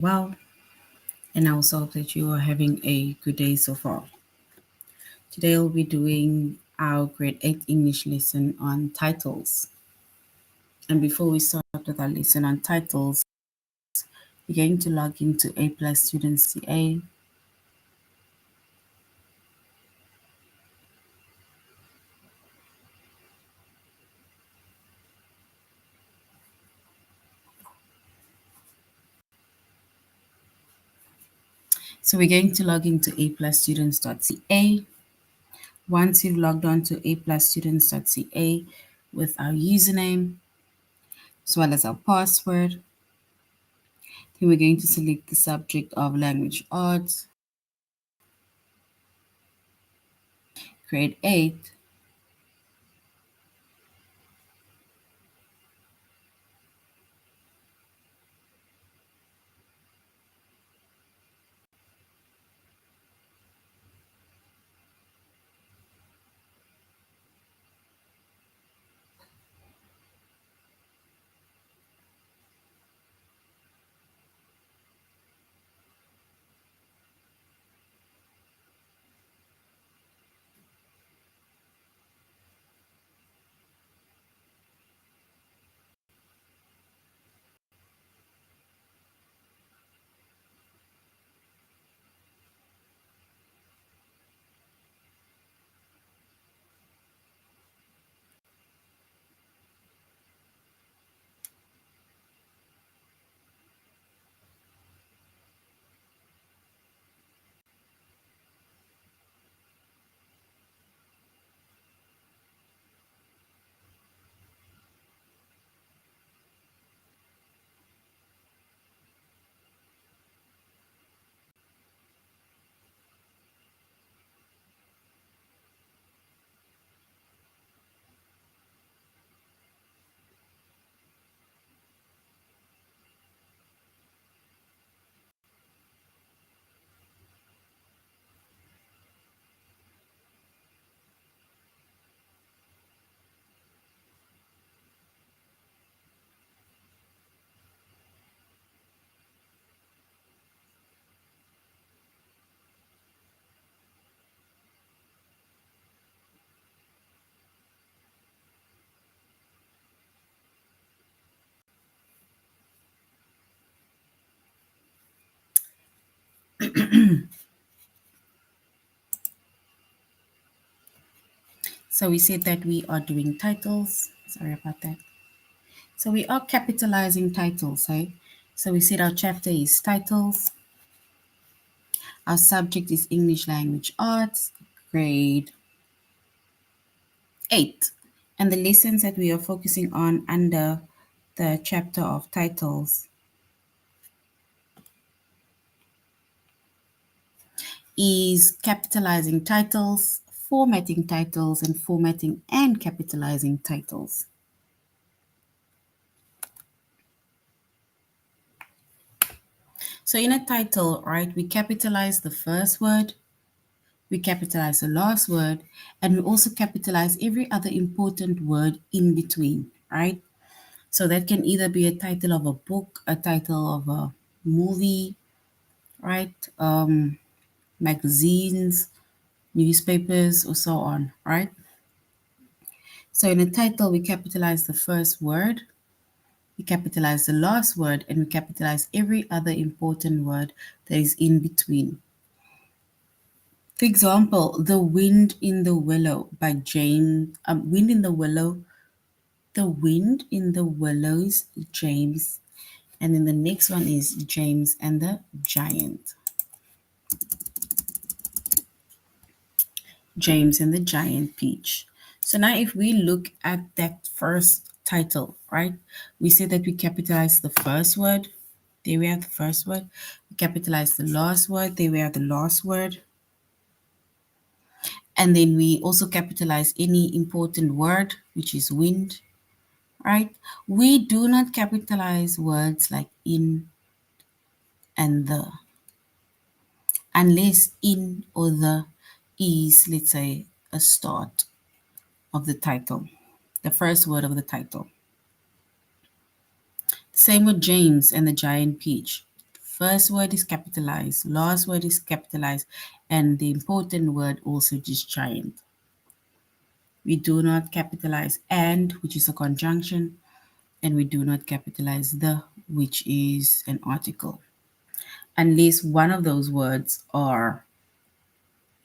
Well, and I also hope that you are having a good day so far. Today we'll be doing our grade 8 English lesson on titles. And before we start with our lesson on titles, we're going to log into A Plus Students CA. So we're going to log into aplusstudents.ca. Once you've logged on to aplusstudents.ca with our username as well as our password, then we're going to select the subject of language arts, grade 8. So we said that we are doing titles. Sorry about that. So we are capitalizing titles, hey? So we said our chapter is titles. Our subject is English language arts, grade 8. And the lessons that we are focusing on under the chapter of titles is capitalizing titles, and formatting and capitalizing titles. So in a title, right, we capitalize the first word, we capitalize the last word, and we also capitalize every other important word in between, right? So that can either be a title of a book, a title of a movie, right? Magazines, newspapers, or so on, right? So in a title, we capitalize the first word, we capitalize the last word, and we capitalize every other important word that is in between. For example, The Wind in the Willow by James, Wind in the Willow, The Wind in the Willows, James. And then the next one is James and the Giant. James and the Giant Peach. So now if we look at that first title, right? We say that we capitalize the first word. There we have the first word. We capitalize the last word. There we have the last word. And then we also capitalize any important word, which is wind, right? We do not capitalize words like in and the, unless in or the is, let's say, a start of the title, the first word of the title. Same with James and the Giant Peach. first word is capitalized, last word is capitalized, and the important word also disjoint. We do not capitalize and, which is a conjunction, and we do not capitalize the, which is an article, unless one of those words are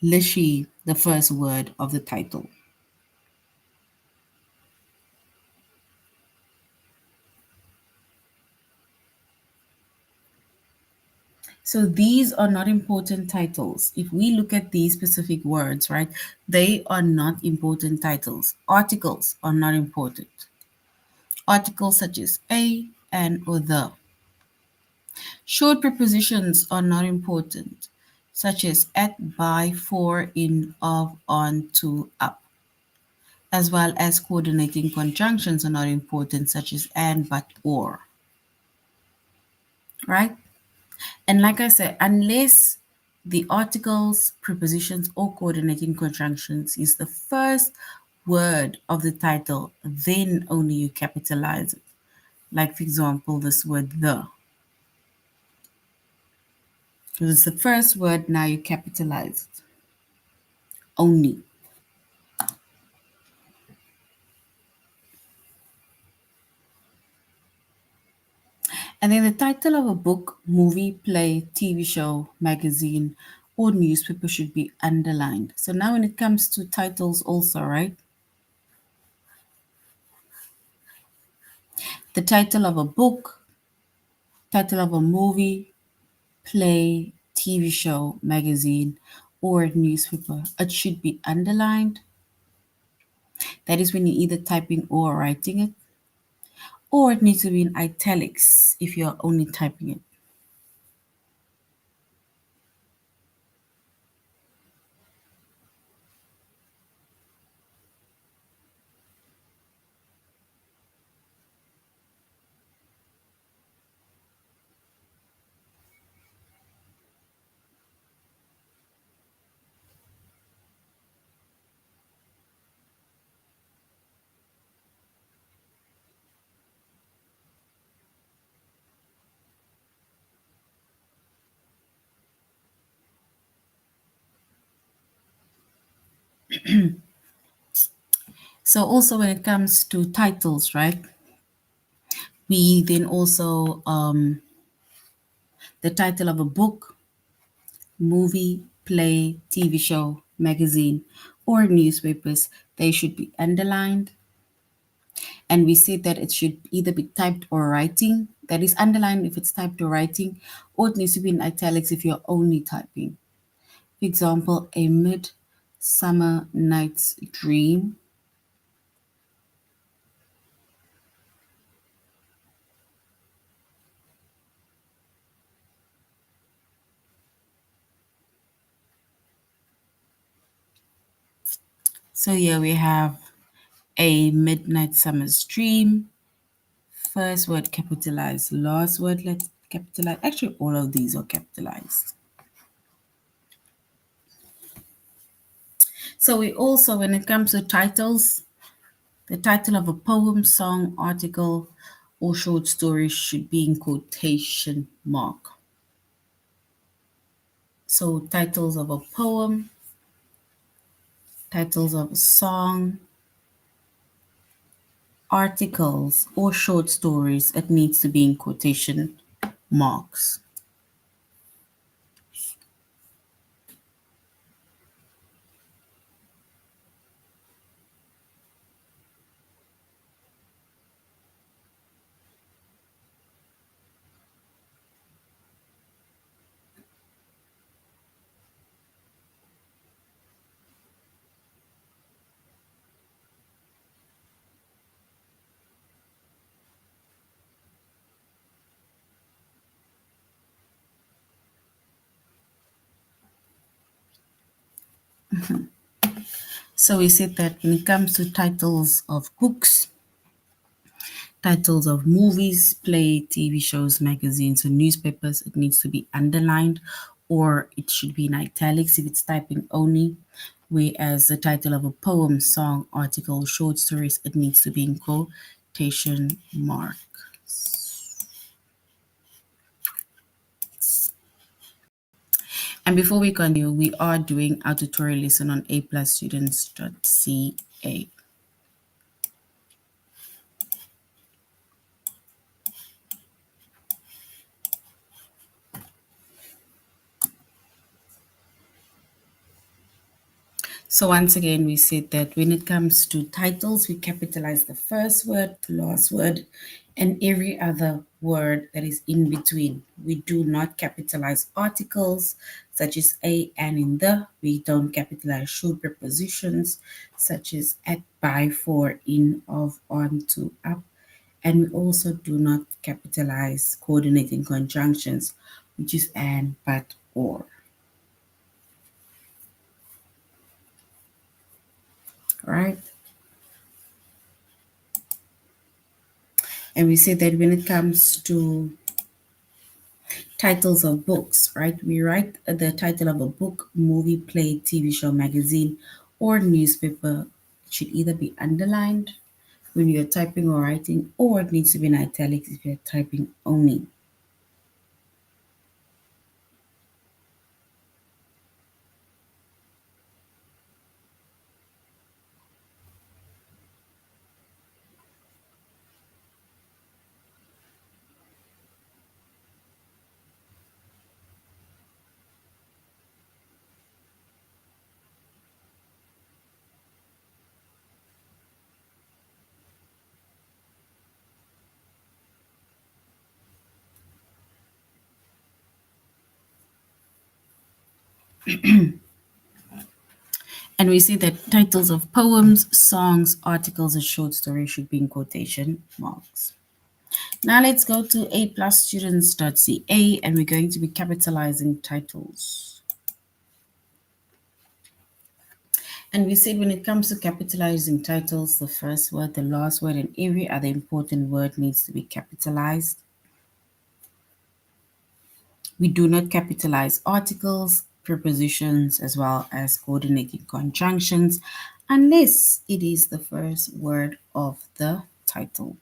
literally the first word of the title. So these are not important titles. If we look at these specific words, right, they are not important titles. Articles are not important. Articles such as a, and, or the. Short prepositions are not important, such as at, by, for, in, of, on, to, up, as well as coordinating conjunctions are not important, such as and, but, or, right? And like I said, unless the articles, prepositions, or coordinating conjunctions is the first word of the title, then only you capitalize it. Like, for example, this word the. Because it's the first word, now you capitalize it. Only. And then the title of a book, movie, play, TV show, magazine, or newspaper should be underlined. So now when it comes to titles also, right? The title of a book, title of a movie, play, TV show, magazine, or newspaper, it should be underlined. That is when you're either typing or writing it, or it needs to be in italics if you're only typing it. So also when it comes to titles, right? We then also the title of a book, movie, play, TV show, magazine, or newspapers, they should be underlined. And we said that it should either be typed or writing. That is underlined if it's typed or writing, or it needs to be in italics if you're only typing. For example, A Midsummer Night's Dream. So here we have A Midnight Summer's Dream. First word capitalized, last word let's capitalize. Actually, all of these are capitalized. So we also, when it comes to titles, the title of a poem, song, article, or short story should be in quotation mark. So titles of a poem, titles of a song, articles, or short stories, it needs to be in quotation marks. So we said that when it comes to titles of books, titles of movies, play, TV shows, magazines, or newspapers, it needs to be underlined or it should be in italics if it's typing only. Whereas the title of a poem, song, article, short stories, it needs to be in quotation mark. And before we continue, we are doing our tutorial lesson on aplusstudents.ca. So once again, we said that when it comes to titles, we capitalize the first word, the last word, and every other word that is in between. We do not capitalize articles such as a, and, in, the. We don't capitalize should prepositions such as at, by, for, in, of, on, to, up. And we also do not capitalize coordinating conjunctions, which is and, but, or. Right? And we say that when it comes to titles of books, right? We write the title of a book, movie, play, TV show, magazine, or newspaper. It should either be underlined when you're typing or writing, or it needs to be in italics if you're typing only. And we see that titles of poems, songs, articles, and short stories should be in quotation marks. Now let's go to aplusstudents.ca, and we're going to be capitalizing titles. And we said when it comes to capitalizing titles, the first word, the last word, and every other important word needs to be capitalized. We do not capitalize articles, prepositions, as well as coordinating conjunctions unless it is the first word of the title.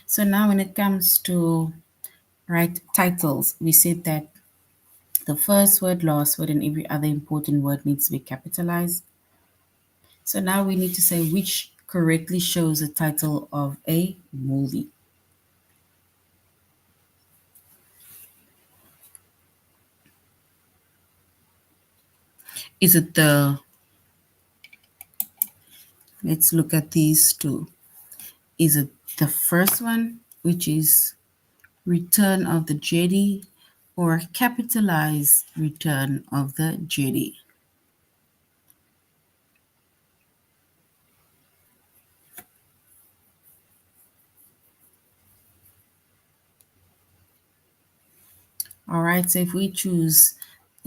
So now when it comes to titles, we said that the first word, last word, and every other important word needs to be capitalized. So now we need to say which correctly shows the title of a movie. Is it let's look at these two. Is it the first one, which is Return of the Jedi, or capitalized Return of the Jedi? All right, so if we choose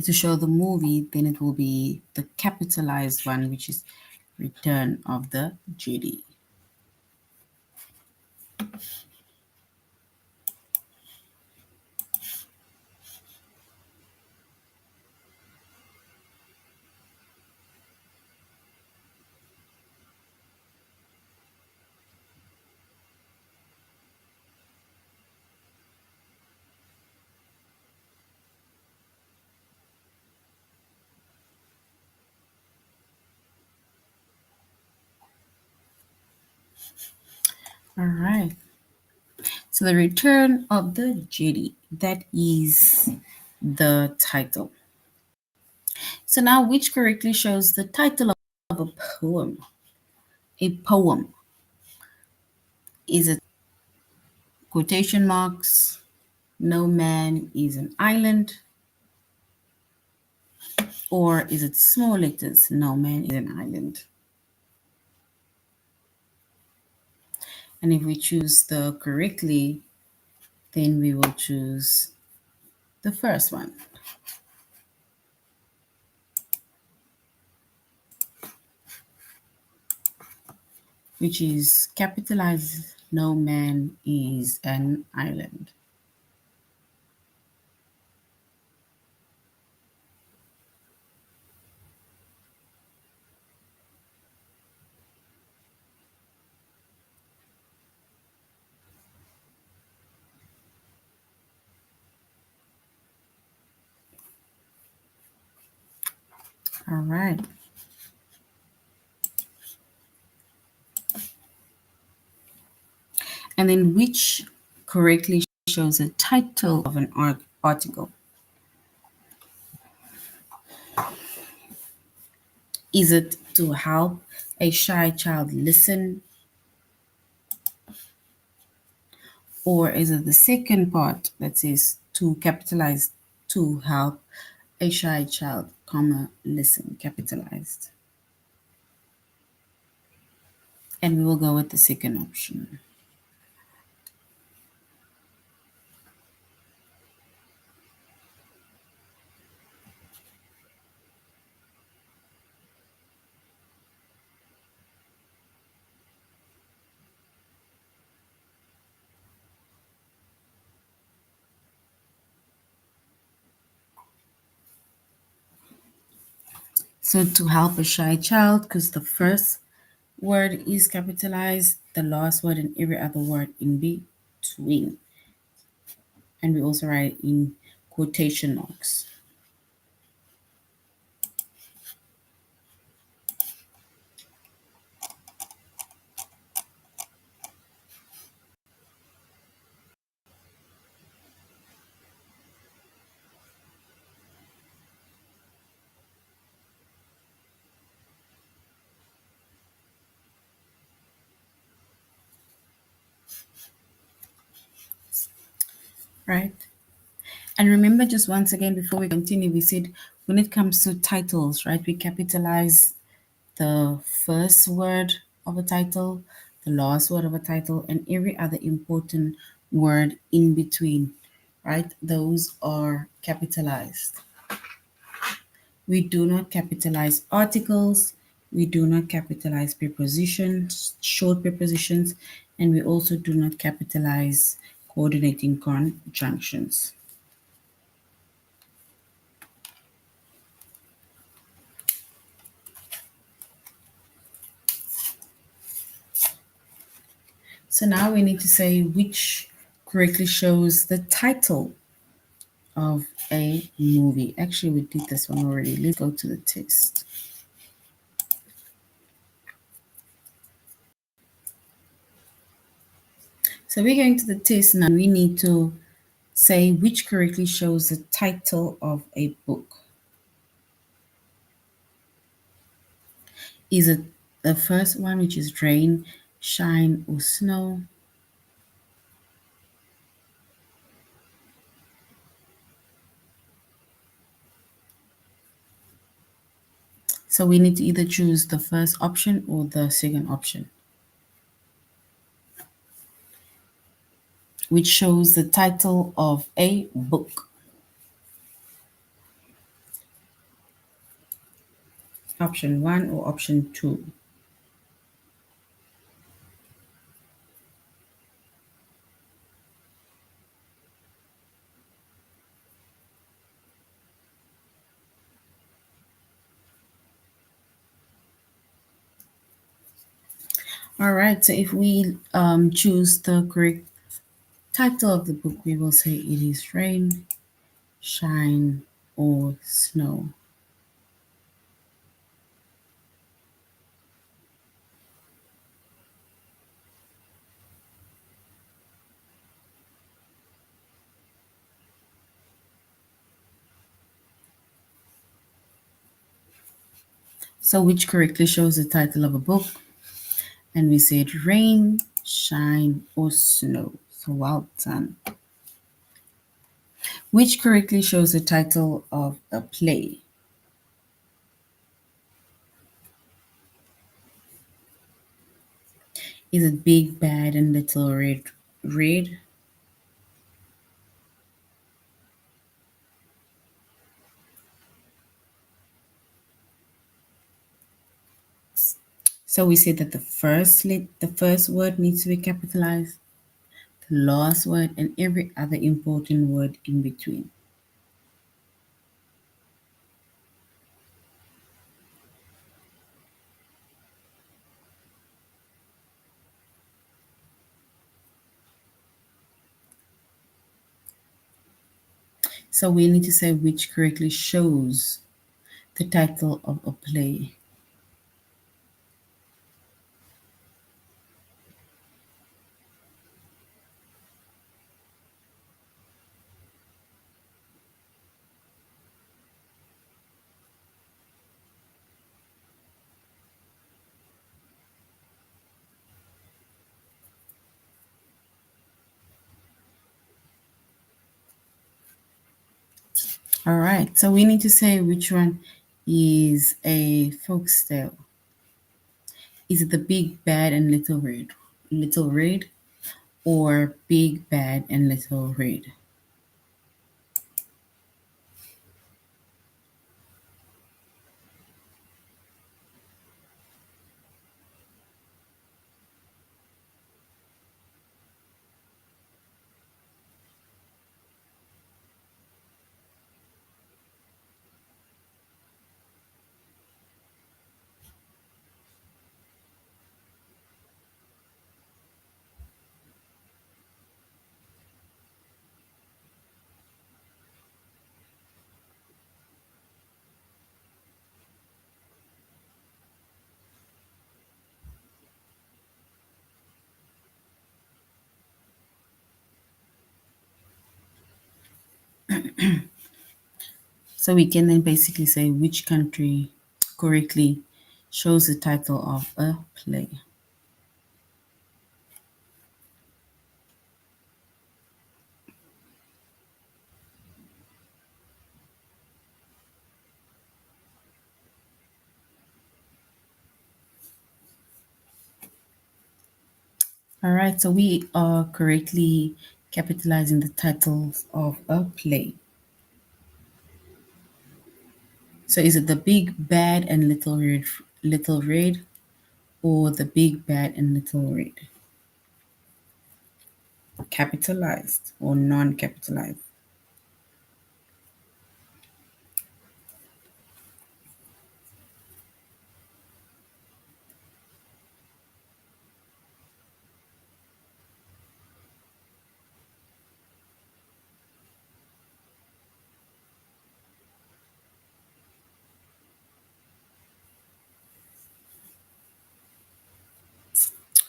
to show the movie, then it will be the capitalized one, which is Return of the Jedi. All right. So the Return of the Jedi, that is the title. So now which correctly shows the title of a poem? A poem. Is it quotation marks? No man is an island? Or is it small letters? No man is an island. And if we choose the correctly, then we will choose the first one, which is capitalized no man is an island. All right. And then which correctly shows the title of an article? Is it to help a shy child listen? Or is it the second part that says to capitalize to help a shy child, comma, listen, capitalized? And we will go with the second option. So to help a shy child, because the first word is capitalized, the last word and every other word in between. And we also write in quotation marks. Right? And remember, just once again, before we continue, we said when it comes to titles, right, we capitalize the first word of a title, the last word of a title, and every other important word in between, right? Those are capitalized. We do not capitalize articles, we do not capitalize prepositions, short prepositions, and we also do not capitalize coordinating conjunctions. So now we need to say which correctly shows the title of a movie. Actually, we did this one already. Let's go to the test. So we're going to the test now. We need to say which correctly shows the title of a book. Is it the first one, which is rain, shine, or snow? So we need to either choose the first option or the second option, which shows the title of a book. Option one or option two? All right, so if we choose the correct title of the book, we will say it is rain, shine, or snow. So which correctly shows the title of a book? And we said rain, shine, or snow. So well done. Which correctly shows the title of a play? Is it Big Bad and Little Red? So we say that the first word needs to be capitalized, the last word, and every other important word in between. So we need to say which correctly shows the title of a play. All right, so we need to say which one is a folk tale. Is it the Big Bad and Little Red, or Big Bad and Little Red? So we can then basically say which country correctly shows the title of a play. All right, so we are correctly capitalizing the titles of a play. So is it the Big Bad and Little Red, or the Big Bad and Little Red? Capitalized or non-capitalized?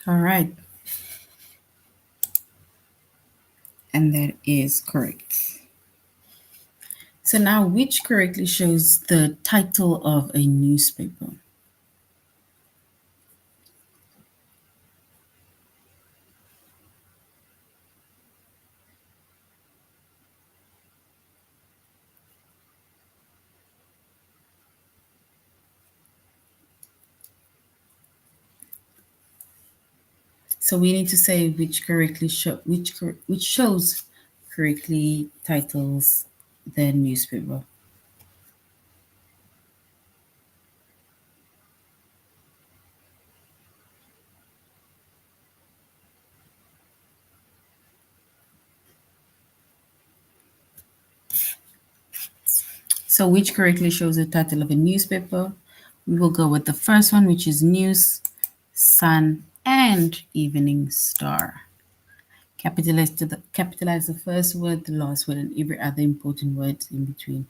All right, and that is correct. So now, which correctly shows the title of a newspaper? So we need to say which correctly show which shows correctly titles the newspaper. So which correctly shows the title of a newspaper? We will go with the first one, which is News, Sun, and Evening Star. Capitalize the first word, the last word, and every other important word in between.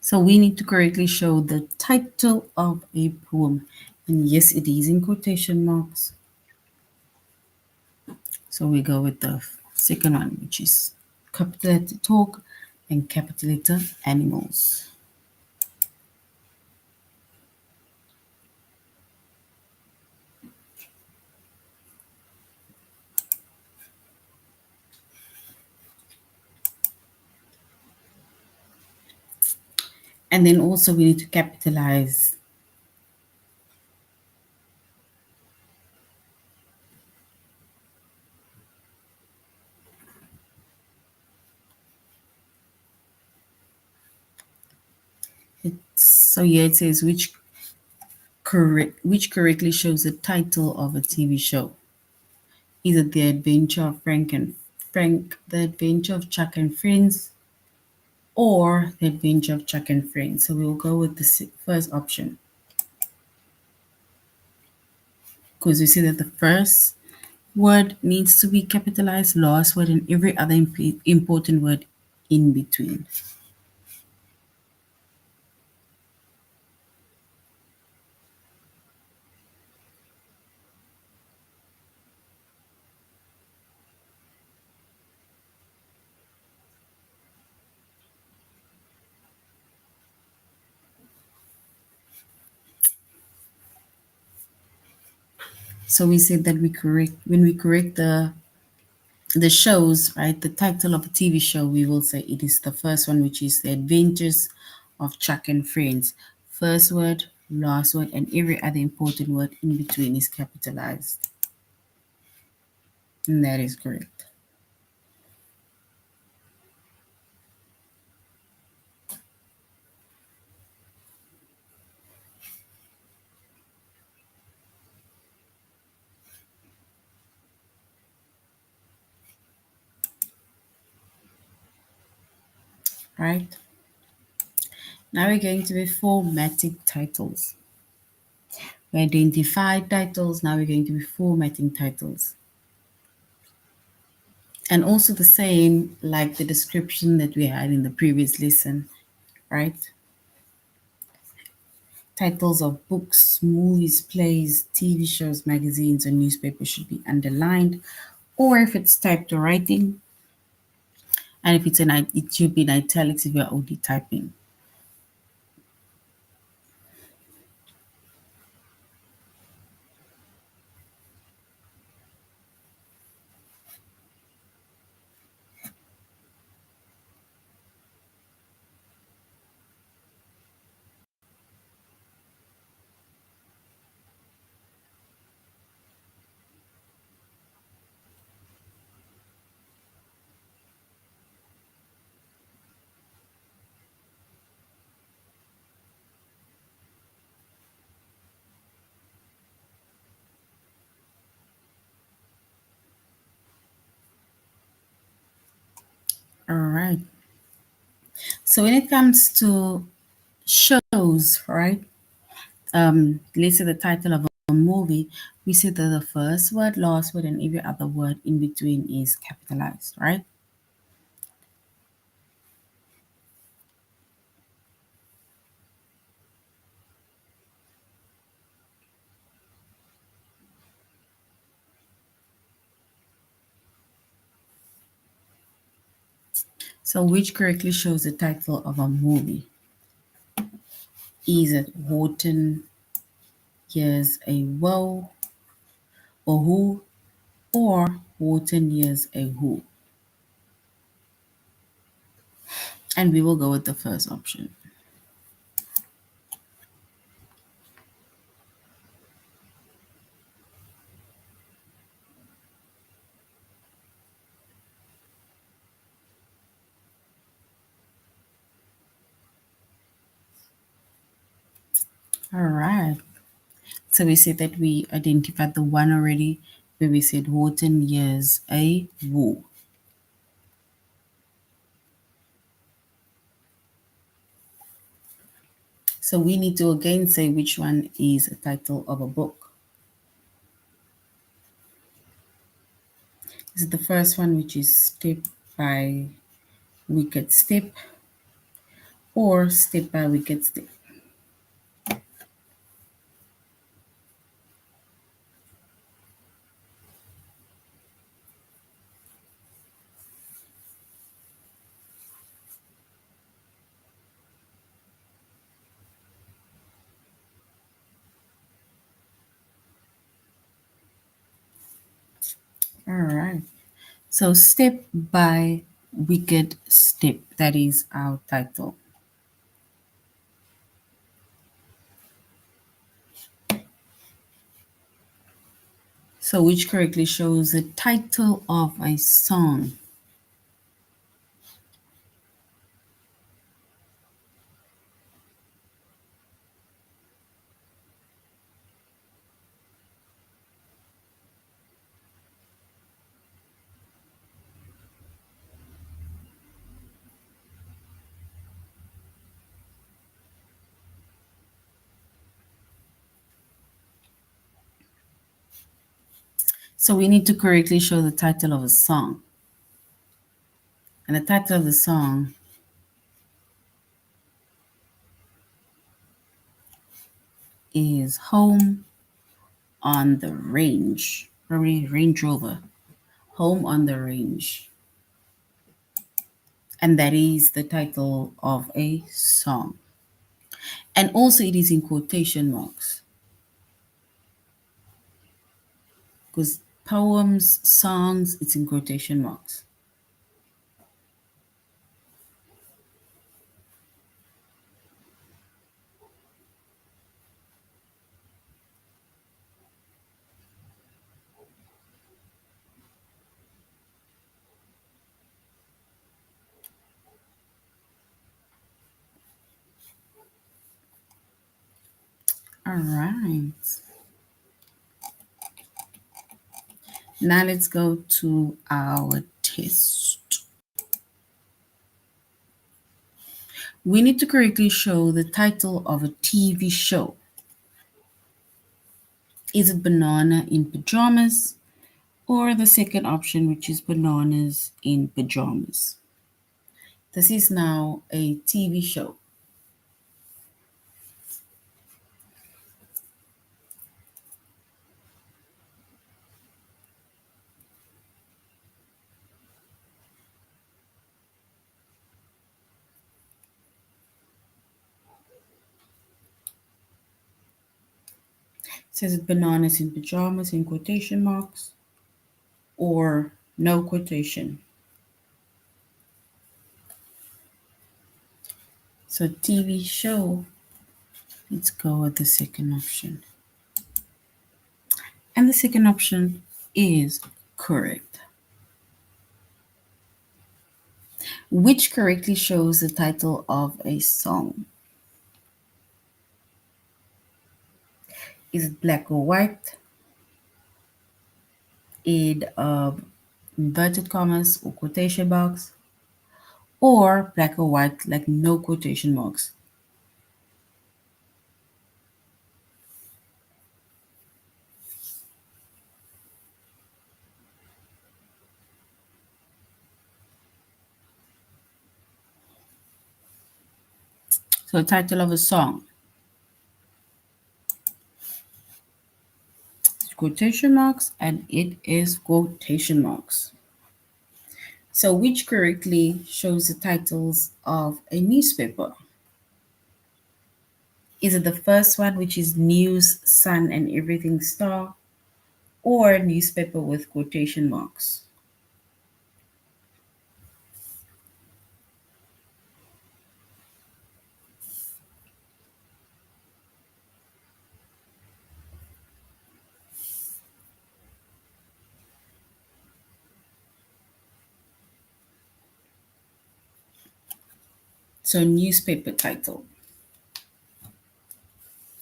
So we need to correctly show the title of a poem. And yes, it is in quotation marks. So we go with the second one, which is capital letter talk, and capital letter animals. And then also we need to capitalize it. So here it says which correctly shows the title of a TV show. Either The Adventure of Frank, The Adventure of Chuck and Friends, or The Adventure of Chuck and Friends. So we'll go with the first option because we see that the first word needs to be capitalized, last word, and every other important word in between. So we said that we correct when we correct the shows, right? The title of a TV show, we will say it is the first one, which is The Adventures of Chuck and Friends. First word, last word, and every other important word in between is capitalized. And that is correct. Right? Now we're going to be formatting titles. We identified titles, now we're going to be formatting titles. And also the same like the description that we had in the previous lesson, right? Titles of books, movies, plays, TV shows, magazines, or newspapers should be underlined, or if it's typed or writing, and if it's it should be in italics if you're only typing. All right. So when it comes to shows, right? Let's say the title of a movie, we say that the first word, last word, and every other word in between is capitalized, right? So which correctly shows the title of a movie? Is it Horton Hears a Woe, or Who, or Horton Hears a Who? And we will go with the first option. All right. So we said that we identified the one already where we said Horton Hears a Who. So we need to again say which one is a title of a book. Is it the first one, which is Step by Wicked Step, or Step by Wicked Step? All right. So Step by Wicked Step. That is our title. So which correctly shows the title of a song. So we need to correctly show the title of a song. And the title of the song is Home on the Range. Probably Range Rover. Home on the Range. And that is the title of a song. And also it is in quotation marks. Because poems, songs, it's in quotation marks. All right. Now let's go to our test. We need to correctly show the title of a TV show. Is it Banana in Pajamas? Or the second option, which is Bananas in Pajamas. This is now a TV show. Says it Bananas in Pajamas in quotation marks or no quotation. So TV show, let's go with the second option. And the second option is correct. Which correctly shows the title of a song? Is it Black or White? In inverted commas or quotation marks? Or black or white, like no quotation marks? So title of a song. Quotation marks, and it is quotation marks. So which correctly shows the titles of a newspaper? Is it the first one, which is News, Sun, and Everything Star, or newspaper with quotation marks? So newspaper title.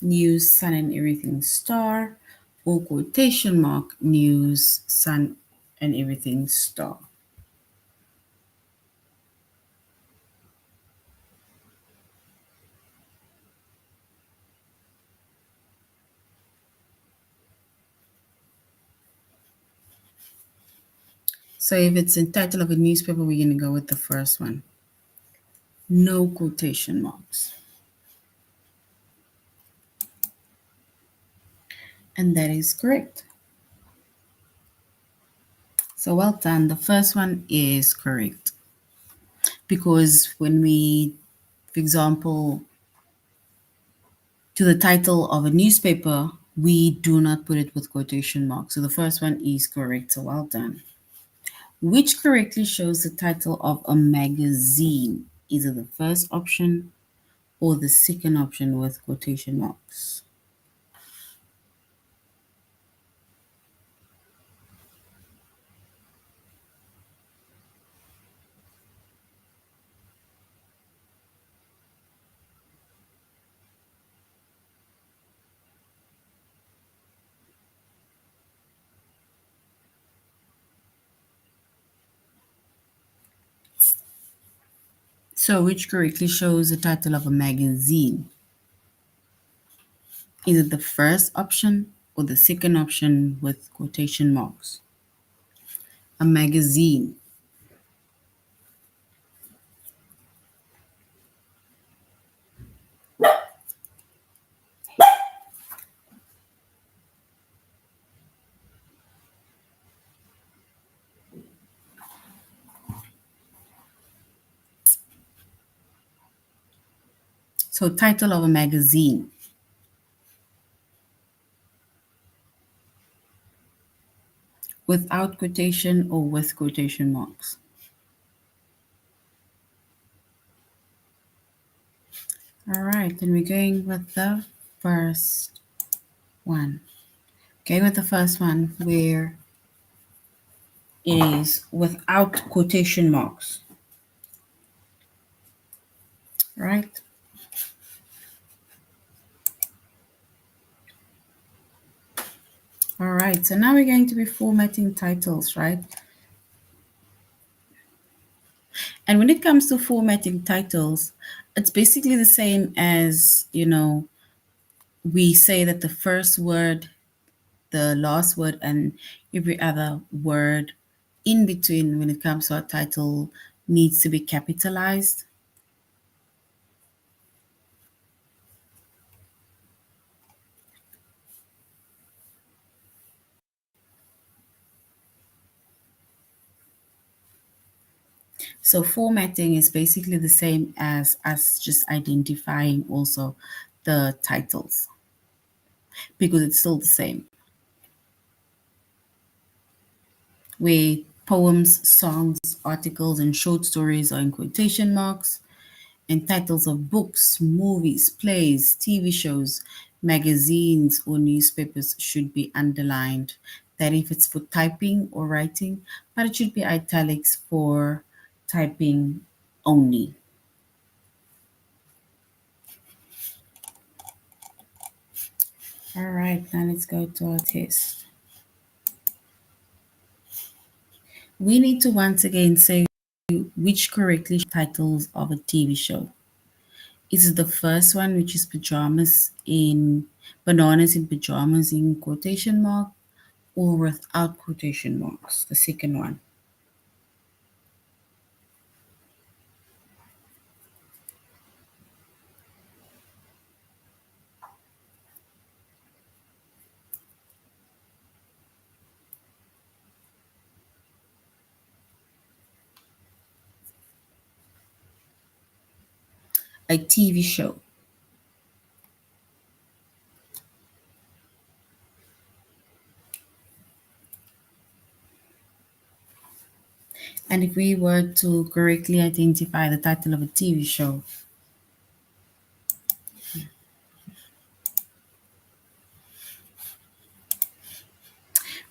News, Sun, and Everything Star, or quotation mark News, Sun, and Everything Star. So if it's the title of a newspaper, we're going to go with the first one. No quotation marks. And that is correct. So well done. The first one is correct. Because when we, for example, to the title of a newspaper, We do not put it with quotation marks. So the first one is correct. So well done. Which correctly shows the title of a magazine? Either the first option or the second option with quotation marks. So, which correctly shows the title of a magazine? Either the first option or the second option with quotation marks. A magazine. So, title of a magazine. Without quotation or with quotation marks. All right, then we're going with the first one. Okay, with the first one where it is without quotation marks. Right? All right, so now we're going to be formatting titles, right? And when it comes to formatting titles, it's basically the same as, we say that the first word, the last word, and every other word in between when it comes to a title needs to be capitalized. So formatting is basically the same as us just identifying also the titles because it's still the same. Where poems, songs, articles, and short stories are in quotation marks, and titles of books, movies, plays, TV shows, magazines, or newspapers should be underlined. That if it's for typing or writing, but it should be italics for typing only. All right, now let's go to our test. We need to once again say which correctly titles of a TV show. Is it the first one, which is pajamas in bananas in pajamas in quotation mark, or without quotation marks? The second one. A TV show. And if we were to correctly identify the title of a TV show,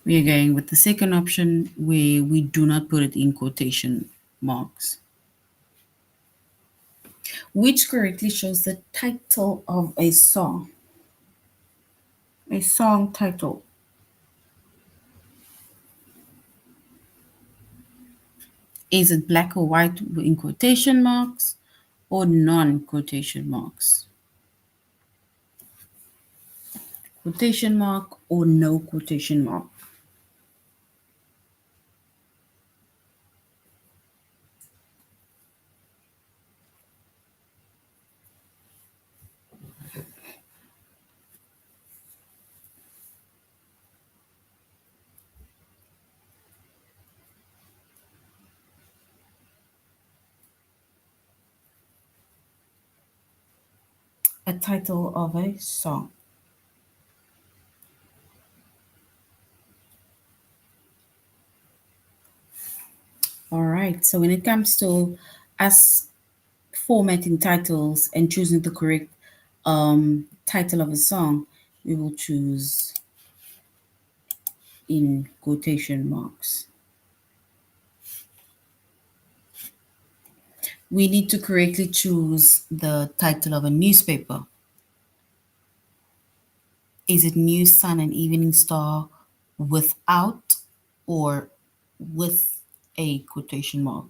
we are going with the second option where we do not put it in quotation marks, which correctly shows the title of a song. A song title. Is it black or white in quotation marks or non quotation marks? Quotation mark or no quotation mark? A title of a song. All right. So when it comes to us formatting titles and choosing the correct title of a song, we will choose in quotation marks. We need to correctly choose the title of a newspaper. Is it News, Sun, and Evening Star without or with a quotation mark?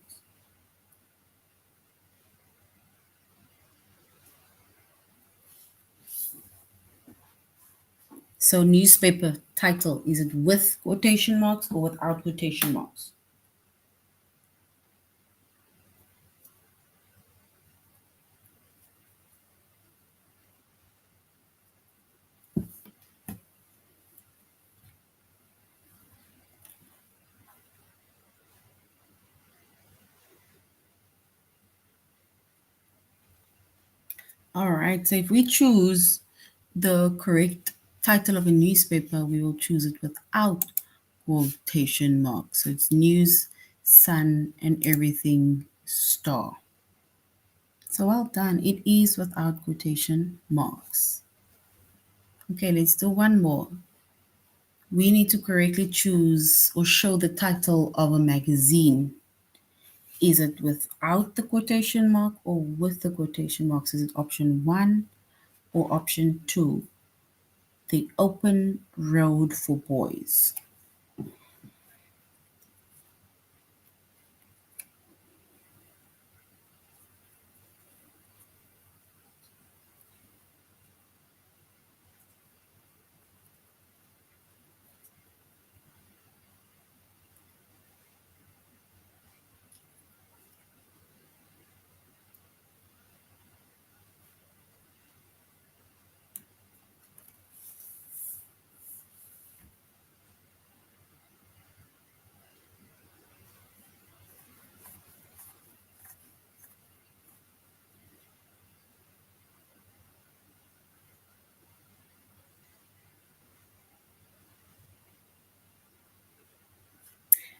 So newspaper title, is it with quotation marks or without quotation marks? All right, so if we choose the correct title of a newspaper, we will choose it without quotation marks. So it's News, Sun, and Everything Star. So well done. It is without quotation marks. Okay, let's do one more. We need to correctly choose or show the title of a magazine. Is it without the quotation mark or with the quotation marks? Is it option 1 or option 2? The Open Road for Boys.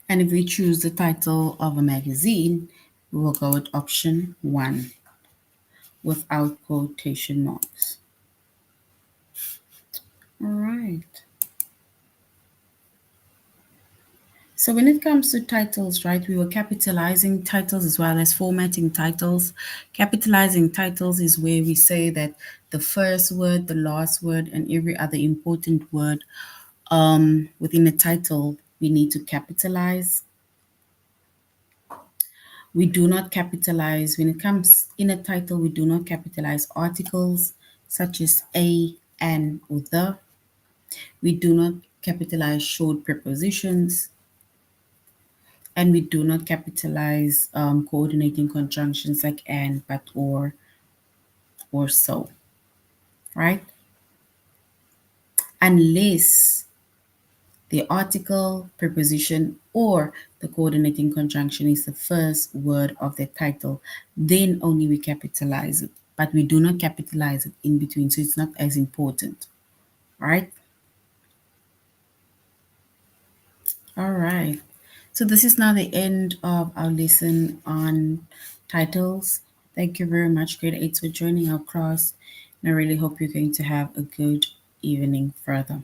And if we choose the title of a magazine, we will go with option 1 without quotation marks. All right. So when it comes to titles, right, we were capitalizing titles as well as formatting titles. Capitalizing titles is where we say that the first word, the last word, and every other important word within a title we need to capitalize. We do not capitalize when it comes in a title. We do not capitalize articles such as a, an, or the. We do not capitalize short prepositions, and we do not capitalize coordinating conjunctions like and, but, or so, right? Unless the article, preposition, or the coordinating conjunction is the first word of the title, then only we capitalize it. But we do not capitalize it in between, so it's not as important, right? All right. So this is now the end of our lesson on titles. Thank you very much, grade 8, for joining our class. And I really hope you're going to have a good evening further.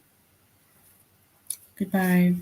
Goodbye.